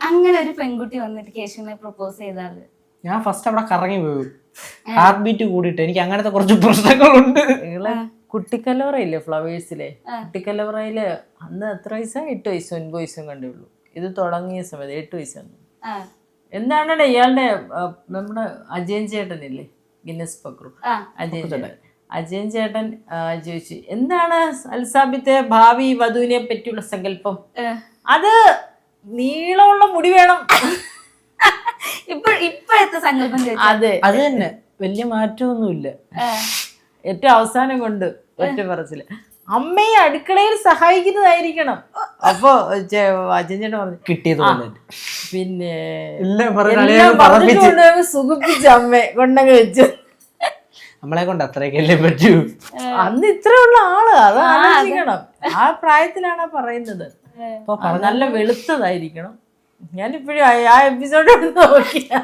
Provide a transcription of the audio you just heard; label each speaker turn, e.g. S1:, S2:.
S1: അങ്ങനെ ഒരു പെൺകുട്ടി വന്നിട്ട് കേശുവിനെ പ്രപ്പോസ് ചെയ്താല്
S2: ഞാൻ ഫസ്റ്റ് അവിടെ കറങ്ങി പോയി. ഹാർട്ട് ബീറ്റ് കൂടിയിട്ട് എനിക്ക് അങ്ങനത്തെ കുറച്ച് പ്രശ്നങ്ങളുണ്ട്.
S3: കുട്ടിക്കലോറയില്ലേ ഫ്ലവേഴ്സിലെ, കുട്ടിക്കലോറയില് അന്ന് എത്ര വയസ്സാ, 8 വയസ്സും 9 വയസ്സും കണ്ടുള്ളൂ. ഇത് തുടങ്ങിയ സമയത്ത് 8 വയസ്സാണ്. എന്താണ് ഇയാളുടെ നമ്മുടെ അജയൻ ചേട്ടനില്ലേ, ഗിന്നസ് പക്രു, അജയൻ ചേട്ടൻ ചോദിച്ചു എന്താണ് അൽസാബിത്തെ ഭാവി വധുവിനെ പറ്റിയുള്ള സങ്കല്പം? അത് നീളമുള്ള മുടി വേണം.
S1: ഇപ്പോഴത്തെ സങ്കല്പം.
S3: അതെ,
S2: അത് തന്നെ, വലിയ മാറ്റമൊന്നുമില്ല.
S3: ഏറ്റവും അവസാനം കൊണ്ട് ഒറ്റ പറച്ചില് അമ്മയെ അടുക്കളയിൽ സഹായിക്കുന്നതായിരിക്കണം. അപ്പൊ അജയൻ ചേട്ടൻ പറഞ്ഞു
S2: കിട്ടിയത്
S3: പിന്നെ സുഖിപ്പിച്ച അമ്മയെ കൊണ്ടങ്ങ് വെച്ചു.
S2: നമ്മളെ കൊണ്ട് അത്രയൊക്കെയല്ലേ പറ്റൂ.
S3: അന്ന് ഇത്രയുള്ള ആള്, അത് ആലോചിക്കണം. ആ പ്രായത്തിലാണ് പറയുന്നത്. നല്ല വെളുത്തതായിരിക്കണം. ഞാനിപ്പോഴും ആ എപ്പിസോഡ് നോക്കിയാ